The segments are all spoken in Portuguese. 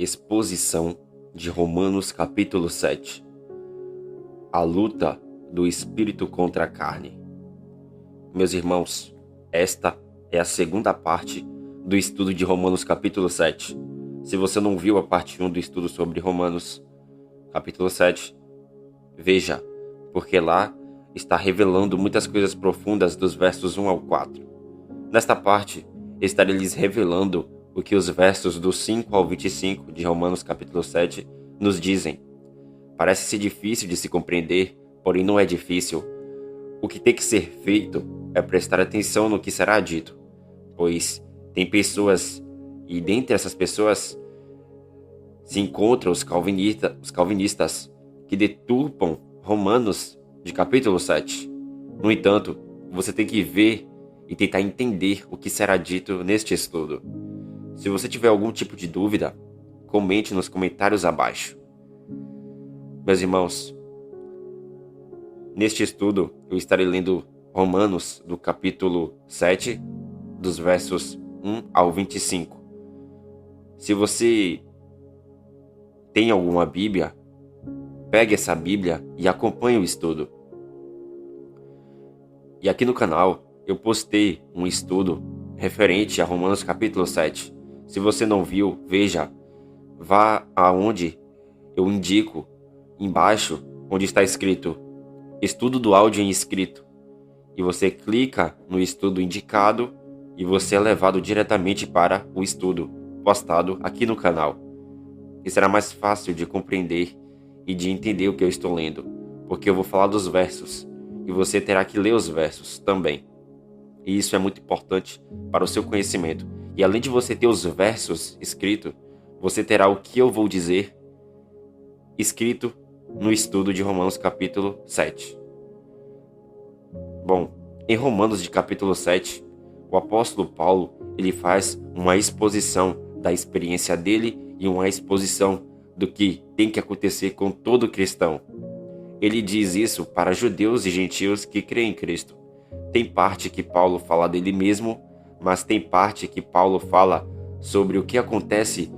Exposição de Romanos capítulo 7. A luta do espírito contra a carne. Meus irmãos, esta é a segunda parte do estudo de Romanos capítulo 7. Se você não viu a parte 1 do estudo sobre Romanos capítulo 7, veja, porque lá está revelando muitas coisas profundas dos versos 1 ao 4. Nesta parte, estarei lhes revelando o que os versos do 5 ao 25 de Romanos capítulo 7 nos dizem. Parece ser difícil de se compreender, porém não é difícil. O que tem que ser feito é prestar atenção no que será dito, pois tem pessoas, e dentre essas pessoas se encontram os calvinistas que deturpam Romanos de capítulo 7. No entanto, você tem que ver e tentar entender o que será dito neste estudo. Se você tiver algum tipo de dúvida, comente nos comentários abaixo. Meus irmãos, neste estudo eu estarei lendo Romanos do capítulo 7, dos versos 1 ao 25. Se você tem alguma Bíblia, pegue essa Bíblia e acompanhe o estudo. E aqui no canal eu postei um estudo referente a Romanos capítulo 7. Se você não viu, veja, vá aonde eu indico embaixo, onde está escrito estudo do áudio em escrito. E você clica no estudo indicado e você é levado diretamente para o estudo postado aqui no canal. E será mais fácil de compreender e de entender o que eu estou lendo, porque eu vou falar dos versos e você terá que ler os versos também. E isso é muito importante para o seu conhecimento. E além de você ter os versos escritos, você terá o que eu vou dizer escrito no estudo de Romanos capítulo 7. Bom, em Romanos de capítulo 7, o apóstolo Paulo ele faz uma exposição da experiência dele e uma exposição do que tem que acontecer com todo cristão. Ele diz isso para judeus e gentios que creem em Cristo. Tem parte que Paulo fala dele mesmo, mas tem parte que Paulo fala sobre o que acontece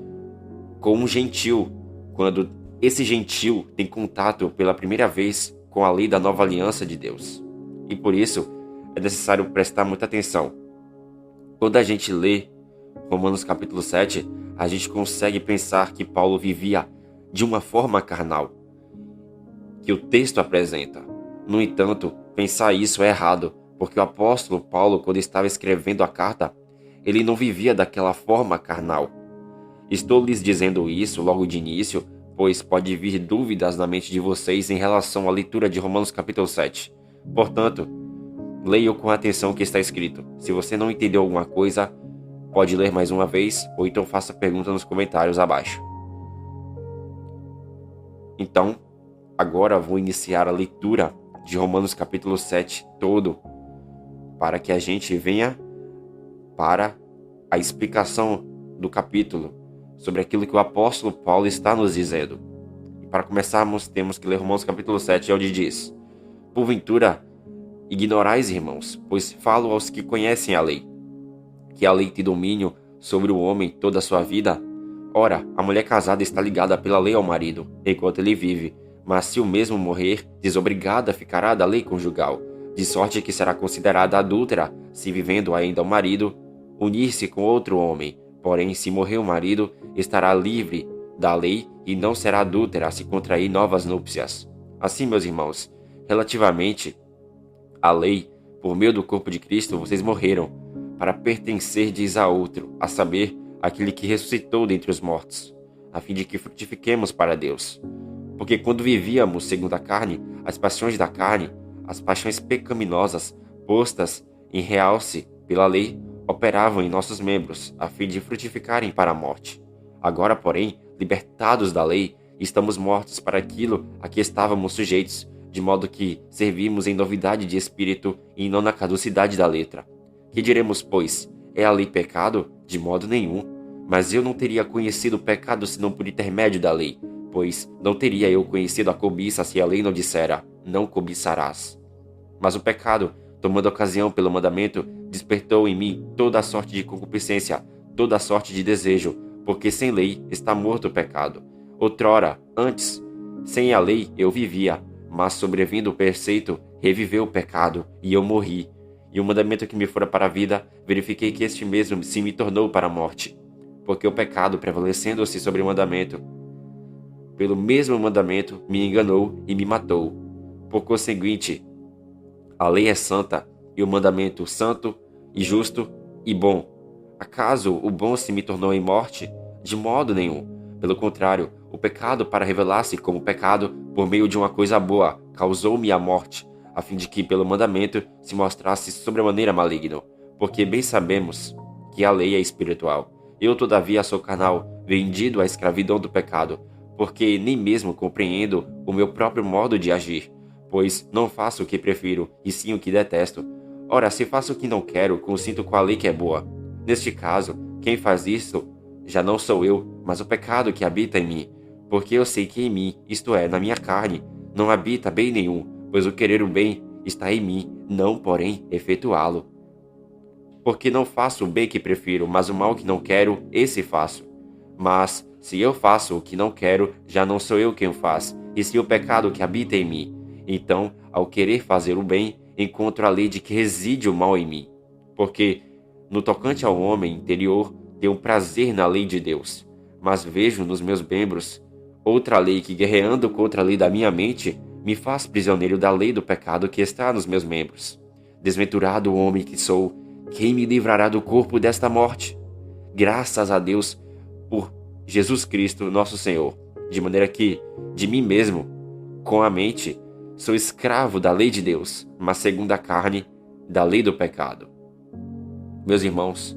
com um gentil, quando esse gentil tem contato pela primeira vez com a lei da nova aliança de Deus. E por isso é necessário prestar muita atenção. Quando a gente lê Romanos capítulo 7, a gente consegue pensar que Paulo vivia de uma forma carnal, que o texto apresenta. No entanto, pensar isso é errado, porque o apóstolo Paulo, quando estava escrevendo a carta, ele não vivia daquela forma carnal. Estou lhes dizendo isso logo de início, pois pode vir dúvidas na mente de vocês em relação à leitura de Romanos capítulo 7. Portanto, leiam com atenção o que está escrito. Se você não entendeu alguma coisa, pode ler mais uma vez, ou então faça pergunta nos comentários abaixo. Então, agora vou iniciar a leitura de Romanos capítulo 7 todo, para que a gente venha para a explicação do capítulo, sobre aquilo que o apóstolo Paulo está nos dizendo. E para começarmos, temos que ler Romanos capítulo 7, onde diz: porventura, ignorais, irmãos, pois falo aos que conhecem a lei, que a lei tem domínio sobre o homem toda a sua vida. Ora, a mulher casada está ligada pela lei ao marido, enquanto ele vive, mas se o mesmo morrer, desobrigada ficará da lei conjugal, de sorte que será considerada adúltera, se vivendo ainda o marido, unir-se com outro homem. Porém, se morrer o marido, estará livre da lei e não será adúltera se contrair novas núpcias. Assim, meus irmãos, relativamente à lei, por meio do corpo de Cristo, vocês morreram, para pertencerdes a outro, a saber, aquele que ressuscitou dentre os mortos, a fim de que frutifiquemos para Deus. Porque quando vivíamos segundo a carne, as paixões da carne, as paixões pecaminosas, postas em realce pela lei, operavam em nossos membros, a fim de frutificarem para a morte. Agora, porém, libertados da lei, estamos mortos para aquilo a que estávamos sujeitos, de modo que servimos em novidade de espírito e não na caducidade da letra. Que diremos, pois? É a lei pecado? De modo nenhum. Mas eu não teria conhecido o pecado senão por intermédio da lei, pois não teria eu conhecido a cobiça se a lei não dissera, não cobiçarás. Mas o pecado, tomando ocasião pelo mandamento, despertou em mim toda a sorte de concupiscência, toda a sorte de desejo, porque sem lei está morto o pecado. Outrora, antes, sem a lei eu vivia, mas sobrevindo o preceito, reviveu o pecado, e eu morri. E o mandamento que me fora para a vida, verifiquei que este mesmo se me tornou para a morte. Porque o pecado, prevalecendo-se sobre o mandamento, pelo mesmo mandamento, me enganou e me matou. Por conseguinte, a lei é santa, e o mandamento santo, e justo, e bom. Acaso o bom se me tornou em morte? De modo nenhum. Pelo contrário, o pecado, para revelar-se como pecado, por meio de uma coisa boa, causou-me a morte, a fim de que, pelo mandamento, se mostrasse sobremaneira maligno. Porque bem sabemos que a lei é espiritual. Eu, todavia, sou carnal, vendido à escravidão do pecado, porque nem mesmo compreendo o meu próprio modo de agir, pois não faço o que prefiro, e sim o que detesto. Ora, se faço o que não quero, consinto com a lei que é boa. Neste caso, quem faz isso já não sou eu, mas o pecado que habita em mim. Porque eu sei que em mim, isto é, na minha carne, não habita bem nenhum, pois o querer o bem está em mim, não, porém, efetuá-lo. Porque não faço o bem que prefiro, mas o mal que não quero, esse faço. Mas, se eu faço o que não quero, já não sou eu quem o faz, e sim o pecado que habita em mim. Então, ao querer fazer o bem, encontro a lei de que reside o mal em mim. Porque, no tocante ao homem interior, tenho prazer na lei de Deus, mas vejo nos meus membros outra lei que, guerreando contra a lei da minha mente, me faz prisioneiro da lei do pecado que está nos meus membros. Desventurado o homem que sou, quem me livrará do corpo desta morte? Graças a Deus por Jesus Cristo, nosso Senhor, de maneira que, de mim mesmo, com a mente, sou escravo da lei de Deus, mas segundo a carne, da lei do pecado. Meus irmãos,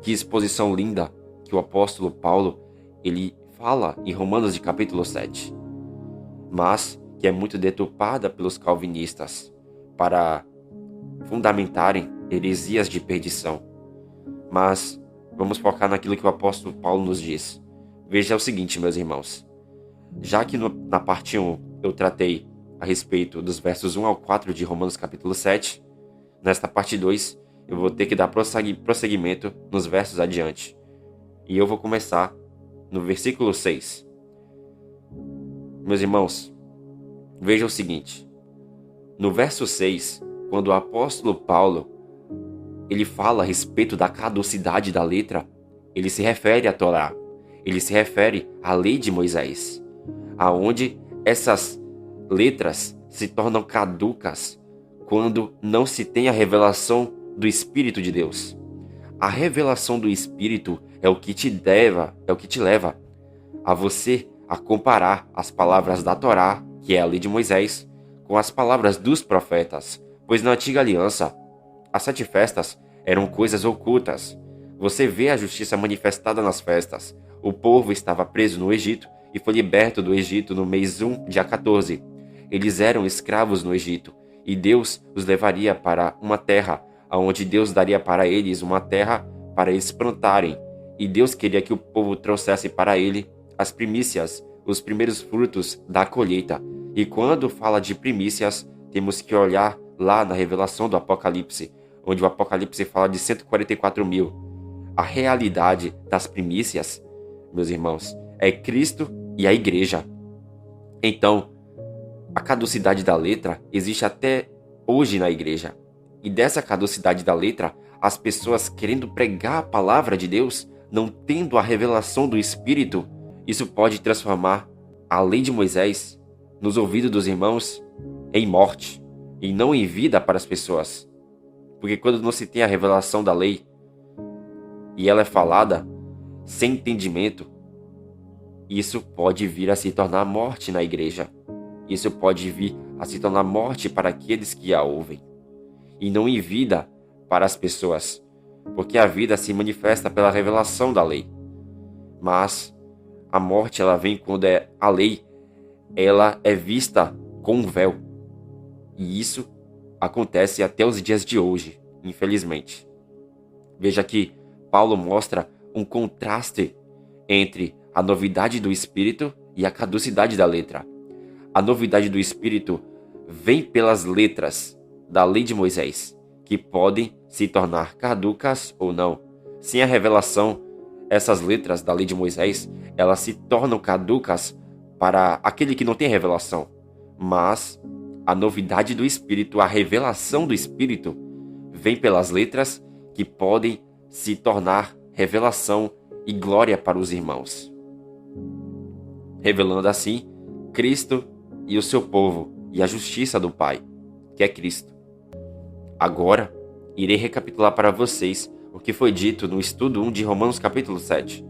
que exposição linda que o apóstolo Paulo ele fala em Romanos de capítulo 7, mas que é muito deturpada pelos calvinistas para fundamentarem heresias de perdição. Mas vamos focar naquilo que o apóstolo Paulo nos diz. Veja o seguinte, meus irmãos. Já que na parte 1 eu tratei a respeito dos versos 1 ao 4 de Romanos capítulo 7, nesta parte 2 eu vou ter que dar prosseguimento nos versos adiante. E eu vou começar no versículo 6. Meus irmãos, vejam o seguinte. No verso 6, quando o apóstolo Paulo ele fala a respeito da caducidade da letra, ele se refere à Torá, ele se refere à lei de Moisés, aonde essas letras se tornam caducas quando não se tem a revelação do Espírito de Deus. A revelação do Espírito é o que te leva a você a comparar as palavras da Torá, que é a lei de Moisés, com as palavras dos profetas, pois na antiga aliança as 7 festas eram coisas ocultas. Você vê a justiça manifestada nas festas. O povo estava preso no Egito e foi liberto do Egito no mês 1, dia 14. Eles eram escravos no Egito e Deus os levaria para uma terra, onde Deus daria para eles uma terra para eles plantarem. E Deus queria que o povo trouxesse para ele as primícias, os primeiros frutos da colheita. E quando fala de primícias, temos que olhar lá na revelação do Apocalipse, onde o Apocalipse fala de 144 mil. A realidade das primícias, meus irmãos, é Cristo e a igreja. Então, a caducidade da letra existe até hoje na igreja. E dessa caducidade da letra, as pessoas querendo pregar a palavra de Deus, não tendo a revelação do Espírito, isso pode transformar a lei de Moisés nos ouvidos dos irmãos em morte e não em vida para as pessoas. Porque quando não se tem a revelação da lei e ela é falada sem entendimento, isso pode vir a se tornar morte na igreja. Isso pode vir a se tornar morte para aqueles que a ouvem e não em vida para as pessoas, porque a vida se manifesta pela revelação da lei. Mas a morte ela vem quando a lei ela é vista com um véu. E isso acontece até os dias de hoje, infelizmente. Veja que Paulo mostra um contraste entre a novidade do Espírito e a caducidade da letra. A novidade do Espírito vem pelas letras da lei de Moisés, que podem se tornar caducas ou não. Sem a revelação essas letras da lei de Moisés, elas se tornam caducas para aquele que não tem revelação. Mas a novidade do Espírito, a revelação do Espírito, vem pelas letras que podem se tornar revelação e glória para os irmãos, revelando assim Cristo e o seu povo e a justiça do Pai, que é Cristo. Agora, irei recapitular para vocês o que foi dito no estudo 1 de Romanos capítulo 7.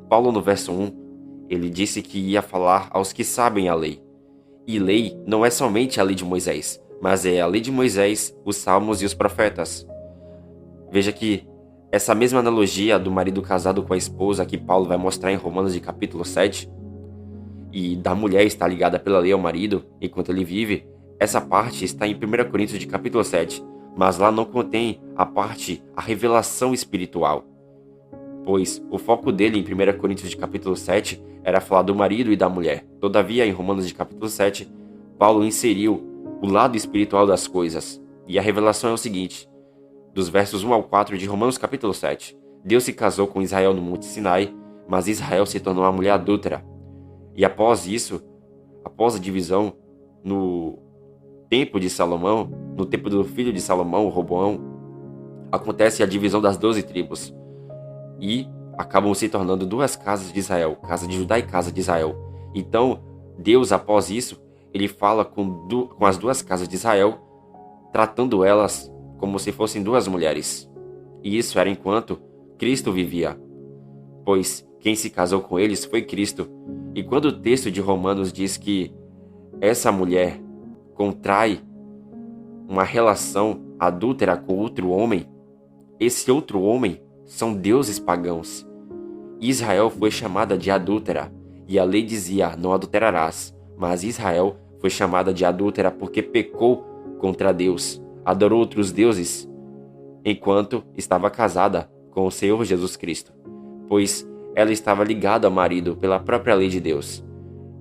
Paulo, no verso 1, ele disse que ia falar aos que sabem a lei. E lei não é somente a lei de Moisés, mas é a lei de Moisés, os salmos e os profetas. Veja que essa mesma analogia do marido casado com a esposa que Paulo vai mostrar em Romanos de capítulo 7, e da mulher estar ligada pela lei ao marido enquanto ele vive, essa parte está em 1 Coríntios de capítulo 7, mas lá não contém a revelação espiritual, pois o foco dele em 1 Coríntios de capítulo 7 era falar do marido e da mulher. Todavia, em Romanos de capítulo 7, Paulo inseriu o lado espiritual das coisas, e a revelação é o seguinte, dos versos 1 ao 4 de Romanos capítulo 7. Deus se casou com Israel no Monte Sinai, mas Israel se tornou uma mulher adúltera. E após isso, após a divisão no tempo de Salomão, no tempo do filho de Salomão, Roboão, acontece a divisão das 12 tribos. E acabam se tornando duas casas de Israel, casa de Judá e casa de Israel. Então, Deus, após isso, ele fala com as duas casas de Israel, tratando elas como se fossem duas mulheres. E isso era enquanto Cristo vivia, pois quem se casou com eles foi Cristo. E quando o texto de Romanos diz que essa mulher contrai uma relação adúltera com outro homem, esse outro homem são deuses pagãos. Israel foi chamada de adúltera, e a lei dizia, não adulterarás, mas Israel foi chamada de adúltera porque pecou contra Deus, adorou outros deuses, enquanto estava casada com o Senhor Jesus Cristo, pois ela estava ligada ao marido pela própria lei de Deus.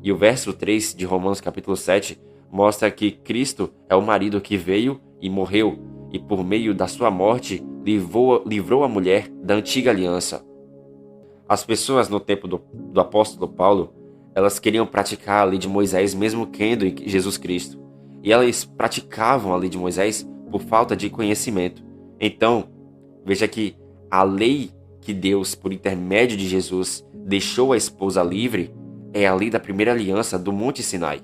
E o verso 3 de Romanos capítulo 7 mostra que Cristo é o marido que veio e morreu, e por meio da sua morte livrou a mulher da antiga aliança. As pessoas no tempo do apóstolo Paulo, elas queriam praticar a lei de Moisés mesmo crendo em Jesus Cristo. E elas praticavam a lei de Moisés por falta de conhecimento. Então, veja que a lei que Deus, por intermédio de Jesus, deixou a esposa livre é a lei da primeira aliança do Monte Sinai.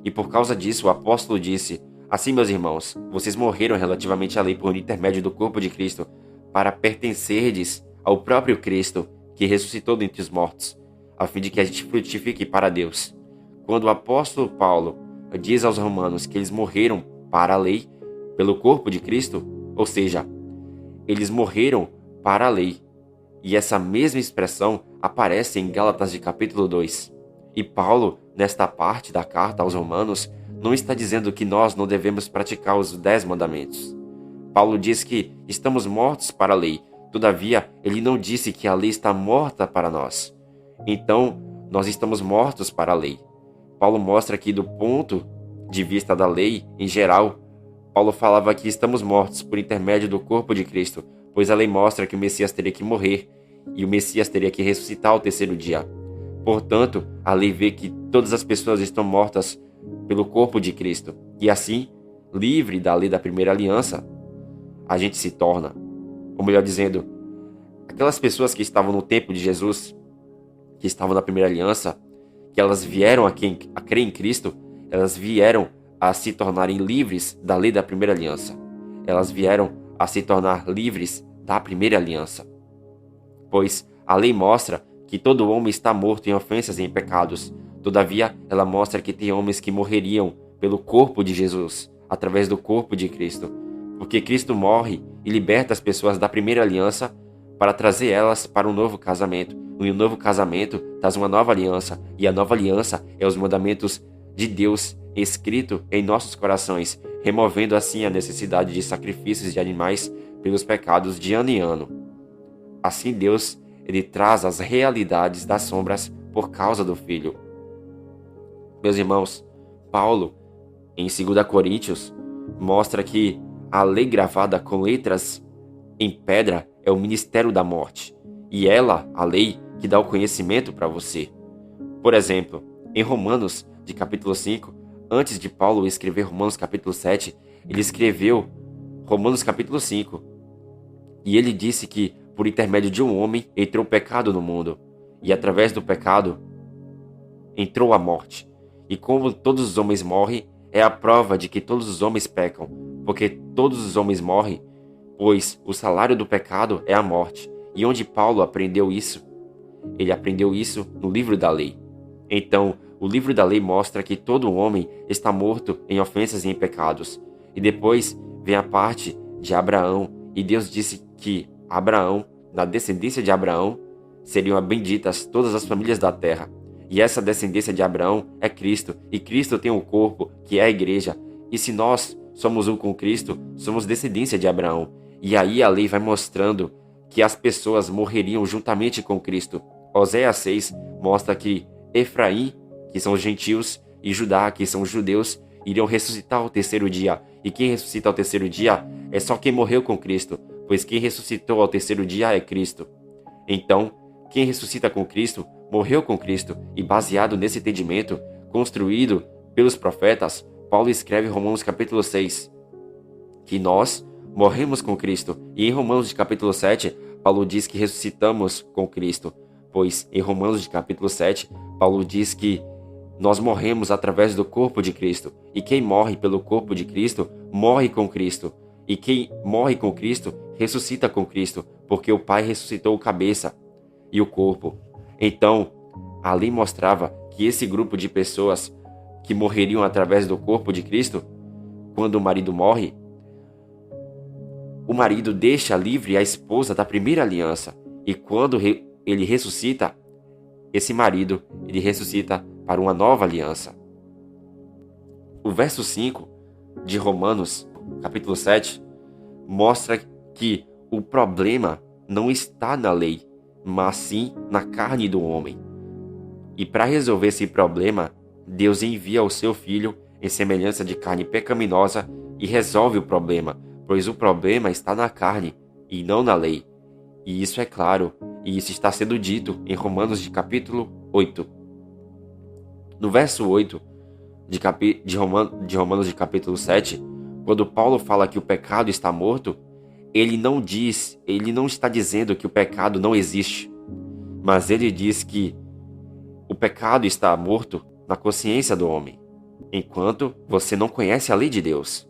E por causa disso, o apóstolo disse, assim, meus irmãos, vocês morreram relativamente à lei por intermédio do corpo de Cristo, para pertencerdes ao próprio Cristo, que ressuscitou dentre os mortos, a fim de que a gente frutifique para Deus. Quando o apóstolo Paulo diz aos romanos que eles morreram para a lei, pelo corpo de Cristo, ou seja, eles morreram para a lei. E essa mesma expressão aparece em Gálatas de capítulo 2. E Paulo, nesta parte da carta aos romanos, não está dizendo que nós não devemos praticar os 10 mandamentos. Paulo diz que estamos mortos para a lei. Todavia, ele não disse que a lei está morta para nós. Então, nós estamos mortos para a lei. Paulo mostra que, do ponto de vista da lei, em geral, Paulo falava que estamos mortos por intermédio do corpo de Cristo, pois a lei mostra que o Messias teria que morrer e o Messias teria que ressuscitar ao terceiro dia. Portanto, a lei vê que todas as pessoas estão mortas pelo corpo de Cristo. E assim, livre da lei da primeira aliança, a gente se torna, ou melhor dizendo, aquelas pessoas que estavam no tempo de Jesus, que estavam na primeira aliança, que elas vieram a crer em Cristo, elas vieram a se tornarem livres da lei da primeira aliança. Elas vieram a se tornar livres da primeira aliança. Pois a lei mostra que todo homem está morto em ofensas e em pecados. Todavia, ela mostra que tem homens que morreriam pelo corpo de Jesus, através do corpo de Cristo. Porque Cristo morre e liberta as pessoas da primeira aliança para trazer elas para um novo casamento. E o novo casamento traz uma nova aliança. E a nova aliança é os mandamentos de Deus escrito em nossos corações, removendo assim a necessidade de sacrifícios de animais pelos pecados de ano em ano. Assim Deus, ele traz as realidades das sombras por causa do Filho. Meus irmãos, Paulo, em 2 Coríntios, mostra que a lei gravada com letras em pedra é o ministério da morte. e ela, a lei, que dá o conhecimento para você. Por exemplo, em Romanos, de capítulo 5, antes de Paulo escrever Romanos capítulo 7, ele escreveu Romanos capítulo 5, e ele disse que por intermédio de um homem entrou o pecado no mundo, e através do pecado entrou a morte. E como todos os homens morrem, é a prova de que todos os homens pecam, porque todos os homens morrem, pois o salário do pecado é a morte. E onde Paulo aprendeu isso? Ele aprendeu isso no livro da lei. Então, o livro da lei mostra que todo homem está morto em ofensas e em pecados. E depois vem a parte de Abraão, e Deus disse que Abraão, na descendência de Abraão, seriam benditas todas as famílias da terra. E essa descendência de Abraão é Cristo, e Cristo tem um corpo, que é a igreja. E se nós somos um com Cristo, somos descendência de Abraão. E aí a lei vai mostrando que as pessoas morreriam juntamente com Cristo. Oséias 6 mostra que Efraim, que são os gentios, e Judá, que são os judeus, iriam ressuscitar ao terceiro dia. E quem ressuscita ao terceiro dia é só quem morreu com Cristo, pois quem ressuscitou ao terceiro dia é Cristo. Então, quem ressuscita com Cristo, morreu com Cristo, e baseado nesse entendimento, construído pelos profetas, Paulo escreve em Romanos capítulo 6, que nós morremos com Cristo. E em Romanos de capítulo 7, Paulo diz que ressuscitamos com Cristo, pois em Romanos de capítulo 7, Paulo diz que nós morremos através do corpo de Cristo, e quem morre pelo corpo de Cristo, morre com Cristo, e quem morre com Cristo, ressuscita com Cristo, porque o Pai ressuscitou o cabeça e o corpo. Então, a lei mostrava que esse grupo de pessoas que morreriam através do corpo de Cristo, quando o marido morre, o marido deixa livre a esposa da primeira aliança, e quando ele ressuscita, esse marido, ele ressuscita para uma nova aliança. O verso 5 de Romanos, capítulo 7, mostra que o problema não está na lei, mas sim na carne do homem. E para resolver esse problema, Deus envia o seu Filho em semelhança de carne pecaminosa e resolve o problema, pois o problema está na carne e não na lei. E isso é claro, e isso está sendo dito em Romanos de capítulo 8. No verso 8 de Romanos de capítulo 7, quando Paulo fala que o pecado está morto, ele não está dizendo que o pecado não existe, mas ele diz que o pecado está morto na consciência do homem. Enquanto você não conhece a lei de Deus,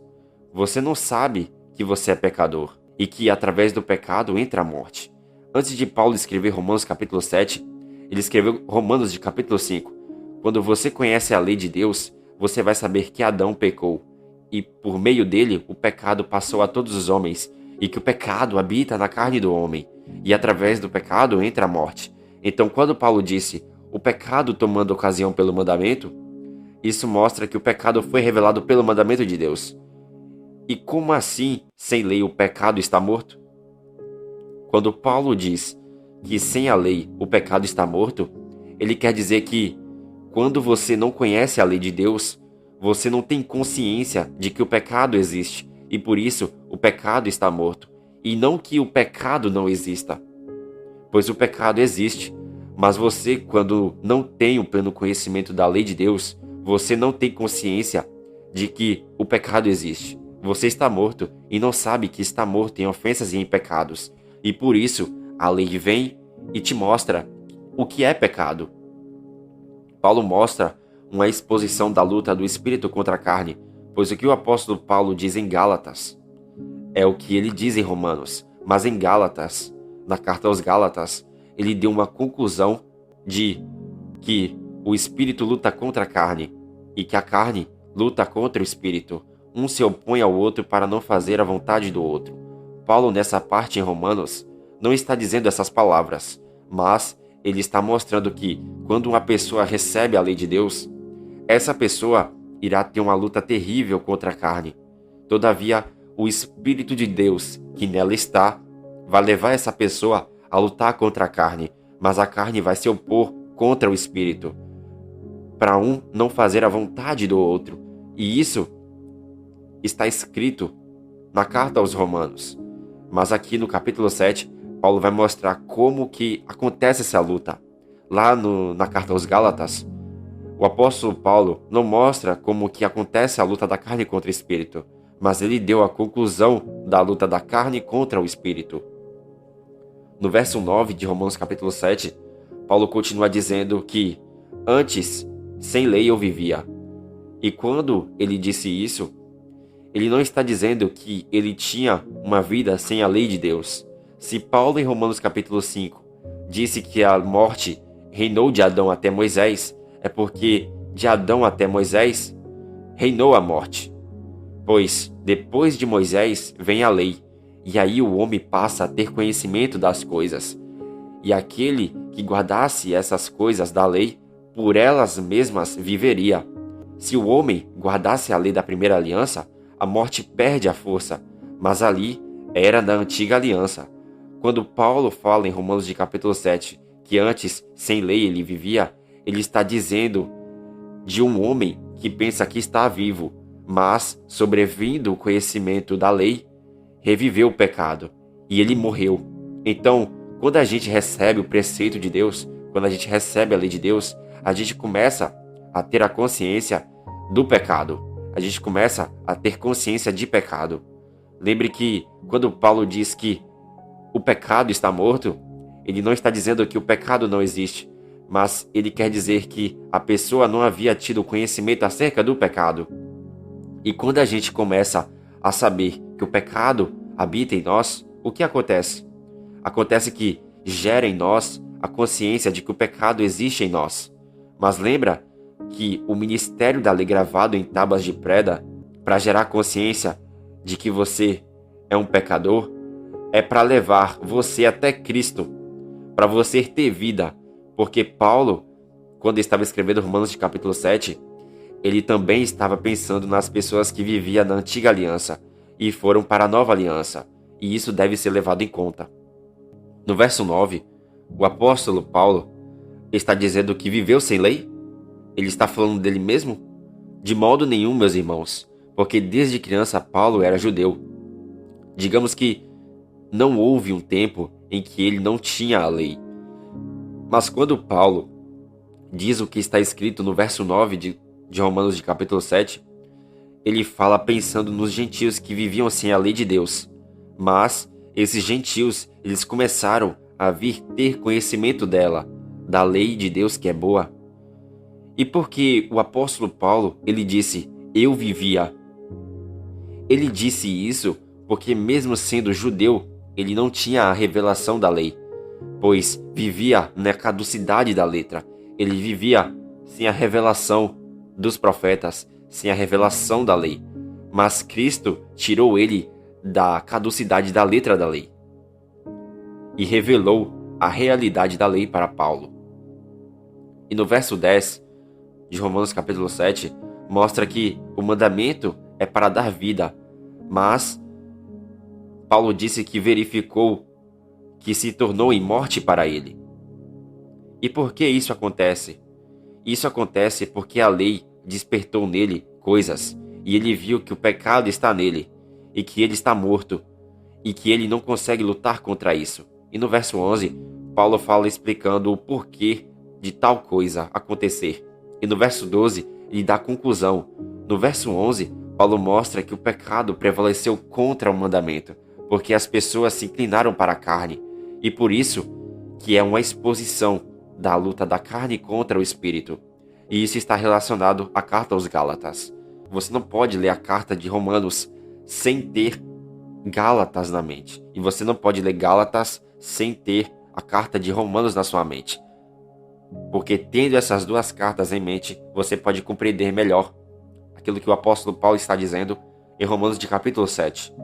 você não sabe que você é pecador e que através do pecado entra a morte. Antes de Paulo escrever Romanos capítulo 7, ele escreveu Romanos de capítulo 5. Quando você conhece a lei de Deus, você vai saber que Adão pecou, e por meio dele o pecado passou a todos os homens, e que o pecado habita na carne do homem, e através do pecado entra a morte. Então, quando Paulo disse o pecado tomando ocasião pelo mandamento, isso mostra que o pecado foi revelado pelo mandamento de Deus. E como assim, sem lei, o pecado está morto? Quando Paulo diz que sem a lei o pecado está morto, ele quer dizer que quando você não conhece a lei de Deus, você não tem consciência de que o pecado existe, e por isso o pecado está morto. E não que o pecado não exista, pois o pecado existe, mas você, quando não tem o pleno conhecimento da lei de Deus, você não tem consciência de que o pecado existe. Você está morto e não sabe que está morto em ofensas e em pecados. E por isso a lei vem e te mostra o que é pecado. Paulo mostra uma exposição da luta do espírito contra a carne, pois o que o apóstolo Paulo diz em Gálatas é o que ele diz em Romanos. Mas em Gálatas, na carta aos Gálatas, ele deu uma conclusão de que o espírito luta contra a carne e que a carne luta contra o espírito. Um se opõe ao outro para não fazer a vontade do outro. Paulo, nessa parte em Romanos, não está dizendo essas palavras, mas ele está mostrando que, quando uma pessoa recebe a lei de Deus, essa pessoa irá ter uma luta terrível contra a carne. Todavia, o Espírito de Deus, que nela está, vai levar essa pessoa a lutar contra a carne, mas a carne vai se opor contra o Espírito, para um não fazer a vontade do outro. E isso está escrito na carta aos Romanos. Mas aqui no capítulo 7, Paulo vai mostrar como que acontece essa luta. Lá na carta aos Gálatas, o apóstolo Paulo não mostra como que acontece a luta da carne contra o espírito, mas ele deu a conclusão da luta da carne contra o espírito. No verso 9 de Romanos capítulo 7, Paulo continua dizendo que antes, sem lei eu vivia. E quando ele disse isso, ele não está dizendo que ele tinha uma vida sem a lei de Deus. Se Paulo em Romanos capítulo 5 disse que a morte reinou de Adão até Moisés, é porque de Adão até Moisés reinou a morte. Pois depois de Moisés vem a lei, e aí o homem passa a ter conhecimento das coisas. E aquele que guardasse essas coisas da lei, por elas mesmas viveria. Se o homem guardasse a lei da primeira aliança, a morte perde a força, mas ali era da antiga aliança. Quando Paulo fala em Romanos de capítulo 7 que antes, sem lei, ele vivia, ele está dizendo de um homem que pensa que está vivo, mas, sobrevindo o conhecimento da lei, reviveu o pecado e ele morreu. Então, quando a gente recebe o preceito de Deus, quando a gente recebe a lei de Deus, a gente começa a ter a consciência do pecado. A gente começa a ter consciência de pecado. Lembre que quando Paulo diz que o pecado está morto, ele não está dizendo que o pecado não existe, mas ele quer dizer que a pessoa não havia tido conhecimento acerca do pecado. E quando a gente começa a saber que o pecado habita em nós, o que acontece? Acontece que gera em nós a consciência de que o pecado existe em nós. Mas lembra que o ministério da lei gravado em tábuas de pedra, para gerar consciência de que você é um pecador, é para levar você até Cristo, para você ter vida. Porque Paulo, quando estava escrevendo Romanos de capítulo 7, ele também estava pensando nas pessoas que viviam na antiga aliança e foram para a nova aliança, e isso deve ser levado em conta. No verso 9, o apóstolo Paulo está dizendo que viveu sem lei? Ele está falando dele mesmo? De modo nenhum, meus irmãos, porque desde criança Paulo era judeu. Digamos que não houve um tempo em que ele não tinha a lei. Mas quando Paulo diz o que está escrito no verso 9 de Romanos de capítulo 7, ele fala pensando nos gentios que viviam sem a lei de Deus. Mas esses gentios, eles começaram a vir ter conhecimento dela, da lei de Deus que é boa. E porque o apóstolo Paulo, ele disse, eu vivia. Ele disse isso porque mesmo sendo judeu, ele não tinha a revelação da lei, pois vivia na caducidade da letra. Ele vivia sem a revelação dos profetas, sem a revelação da lei. Mas Cristo tirou ele da caducidade da letra da lei e revelou a realidade da lei para Paulo. E no verso 10 de Romanos capítulo 7, mostra que o mandamento é para dar vida, mas Paulo disse que verificou que se tornou em morte para ele. E por que isso acontece? Isso acontece porque a lei despertou nele coisas, e ele viu que o pecado está nele, e que ele está morto, e que ele não consegue lutar contra isso. E no verso 11, Paulo fala explicando o porquê de tal coisa acontecer. E no verso 12, ele dá a conclusão. No verso 11, Paulo mostra que o pecado prevaleceu contra o mandamento, porque as pessoas se inclinaram para a carne, e por isso que é uma exposição da luta da carne contra o espírito. E isso está relacionado à carta aos Gálatas. Você não pode ler a carta de Romanos sem ter Gálatas na mente. E você não pode ler Gálatas sem ter a carta de Romanos na sua mente. Porque tendo essas duas cartas em mente, você pode compreender melhor aquilo que o apóstolo Paulo está dizendo em Romanos de capítulo 7.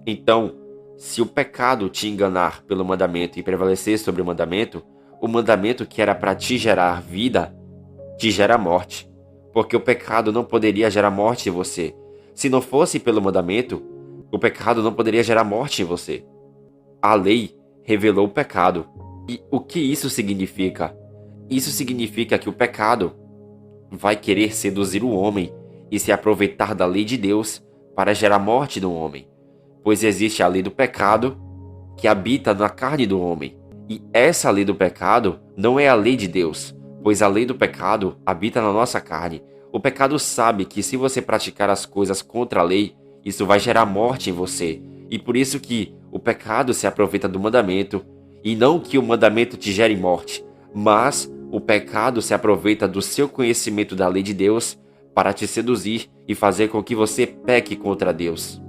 Então, se o pecado te enganar pelo mandamento e prevalecer sobre o mandamento que era para te gerar vida, te gera morte. Porque o pecado não poderia gerar morte em você. Se não fosse pelo mandamento, o pecado não poderia gerar morte em você. A lei revelou o pecado. E o que isso significa? Isso significa que o pecado vai querer seduzir o homem e se aproveitar da lei de Deus para gerar morte no homem. Pois existe a lei do pecado que habita na carne do homem. E essa lei do pecado não é a lei de Deus, pois a lei do pecado habita na nossa carne. O pecado sabe que se você praticar as coisas contra a lei, isso vai gerar morte em você. E por isso que o pecado se aproveita do mandamento, e não que o mandamento te gere morte, mas o pecado se aproveita do seu conhecimento da lei de Deus para te seduzir e fazer com que você peque contra Deus.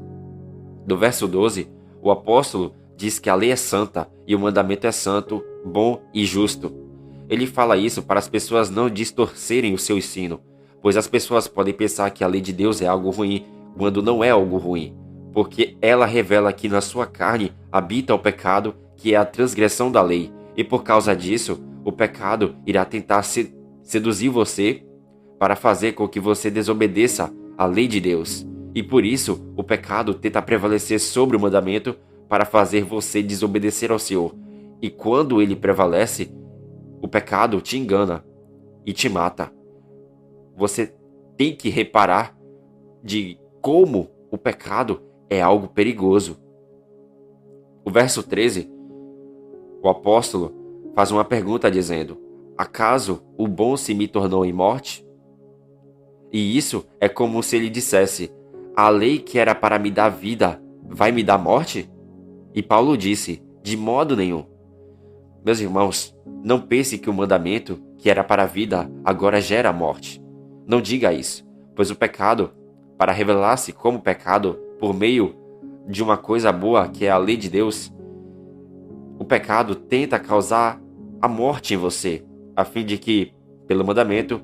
No verso 12, o apóstolo diz que a lei é santa e o mandamento é santo, bom e justo. Ele fala isso para as pessoas não distorcerem o seu ensino, pois as pessoas podem pensar que a lei de Deus é algo ruim quando não é algo ruim, porque ela revela que na sua carne habita o pecado, que é a transgressão da lei, e por causa disso, o pecado irá tentar seduzir você para fazer com que você desobedeça a lei de Deus. E por isso, o pecado tenta prevalecer sobre o mandamento para fazer você desobedecer ao Senhor. E quando ele prevalece, o pecado te engana e te mata. Você tem que reparar de como o pecado é algo perigoso. O verso 13, o apóstolo faz uma pergunta dizendo: acaso o bom se me tornou em morte? E isso é como se ele dissesse: a lei que era para me dar vida vai me dar morte? E Paulo disse: de modo nenhum. Meus irmãos, não pense que o mandamento que era para a vida agora gera a morte. Não diga isso, pois o pecado, para revelar-se como pecado por meio de uma coisa boa que é a lei de Deus, o pecado tenta causar a morte em você, a fim de que, pelo mandamento,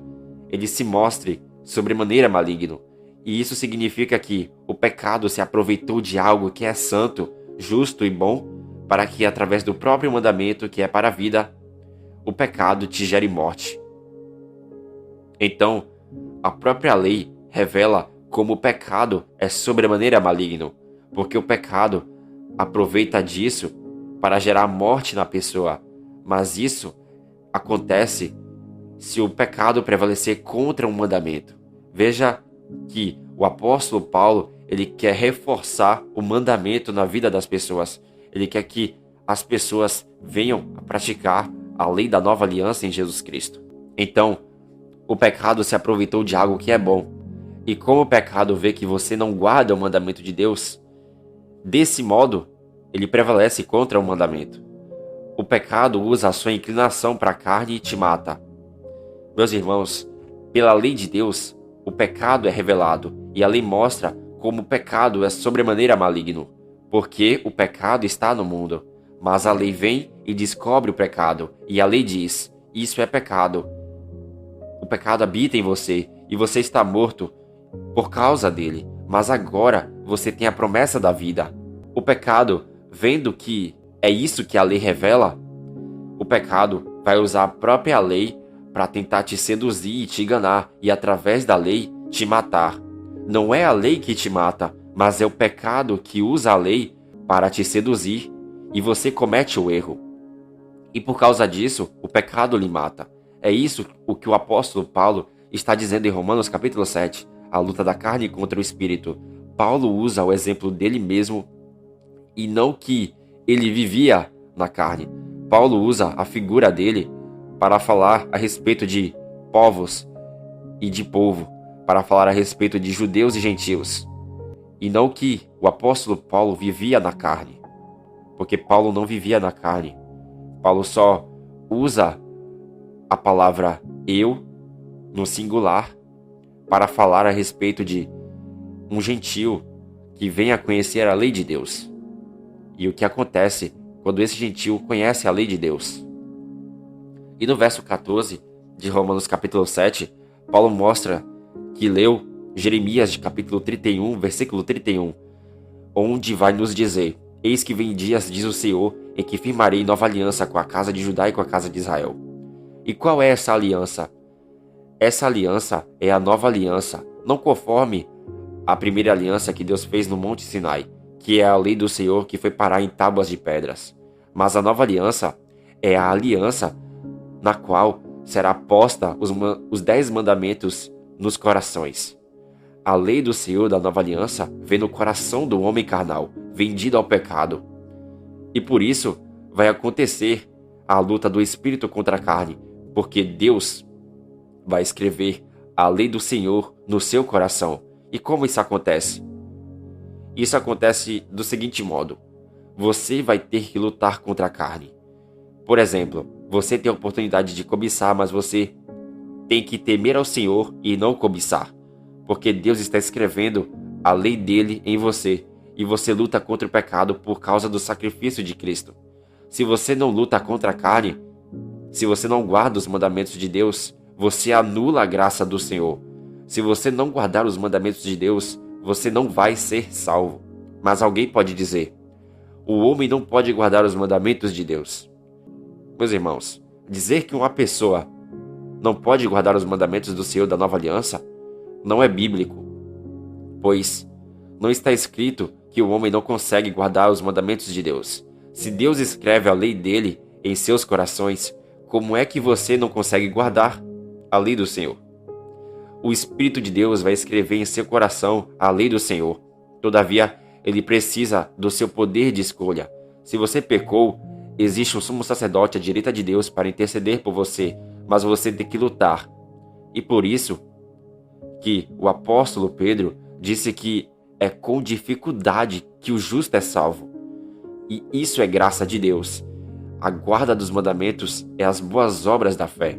ele se mostre sobremaneira maligno. E isso significa que o pecado se aproveitou de algo que é santo, justo e bom, para que, através do próprio mandamento que é para a vida, o pecado te gere morte. Então, a própria lei revela como o pecado é sobremaneira maligno, porque o pecado aproveita disso para gerar morte na pessoa. Mas isso acontece se o pecado prevalecer contra um mandamento. Veja que o apóstolo Paulo, ele quer reforçar o mandamento na vida das pessoas. Ele quer que as pessoas venham a praticar a lei da nova aliança em Jesus Cristo. Então, o pecado se aproveitou de algo que é bom. E como o pecado vê que você não guarda o mandamento de Deus, desse modo, ele prevalece contra o mandamento. O pecado usa a sua inclinação para a carne e te mata. Meus irmãos, pela lei de Deus, o pecado é revelado, e a lei mostra como o pecado é sobremaneira maligno, porque o pecado está no mundo. Mas a lei vem e descobre o pecado, e a lei diz: isso é pecado. O pecado habita em você, e você está morto por causa dele, mas agora você tem a promessa da vida. O pecado, vendo que é isso que a lei revela, o pecado vai usar a própria lei para tentar te seduzir e te enganar, e através da lei te matar. Não é a lei que te mata, mas é o pecado que usa a lei para te seduzir, e você comete o erro. E por causa disso, o pecado lhe mata. É isso o que o apóstolo Paulo está dizendo em Romanos capítulo 7, a luta da carne contra o espírito. Paulo usa o exemplo dele mesmo e não que ele vivia na carne. Paulo usa a figura dele para falar a respeito de povos e de povo, para falar a respeito de judeus e gentios. E não que o apóstolo Paulo vivia na carne, porque Paulo não vivia na carne. Paulo só usa a palavra eu no singular para falar a respeito de um gentio que vem a conhecer a lei de Deus. E o que acontece quando esse gentio conhece a lei de Deus. E no verso 14 de Romanos capítulo 7, Paulo mostra que leu Jeremias de capítulo 31, versículo 31, onde vai nos dizer: eis que vem dias, diz o Senhor, em que firmarei nova aliança com a casa de Judá e com a casa de Israel. E qual é essa aliança? Essa aliança é a nova aliança, não conforme a primeira aliança que Deus fez no Monte Sinai, que é a lei do Senhor que foi parar em tábuas de pedras. Mas a nova aliança é a aliança na qual será posta os 10 mandamentos nos corações. A lei do Senhor da nova aliança vem no coração do homem carnal, vendido ao pecado. E por isso vai acontecer a luta do espírito contra a carne, porque Deus vai escrever a lei do Senhor no seu coração. E como isso acontece? Isso acontece do seguinte modo: você vai ter que lutar contra a carne. Por exemplo, você tem a oportunidade de cobiçar, mas você tem que temer ao Senhor e não cobiçar, porque Deus está escrevendo a lei dele em você, e você luta contra o pecado por causa do sacrifício de Cristo. Se você não luta contra a carne, se você não guarda os mandamentos de Deus, você anula a graça do Senhor. Se você não guardar os mandamentos de Deus, você não vai ser salvo. Mas alguém pode dizer: o homem não pode guardar os mandamentos de Deus. Meus irmãos, dizer que uma pessoa não pode guardar os mandamentos do Senhor da nova aliança não é bíblico, pois não está escrito que o homem não consegue guardar os mandamentos de Deus. Se Deus escreve a lei dele em seus corações, como é que você não consegue guardar a lei do Senhor? O Espírito de Deus vai escrever em seu coração a lei do Senhor. Todavia, ele precisa do seu poder de escolha. Se você pecou, existe um sumo sacerdote à direita de Deus para interceder por você, mas você tem que lutar. E por isso que o apóstolo Pedro disse que é com dificuldade que o justo é salvo. E isso é graça de Deus. A guarda dos mandamentos é as boas obras da fé.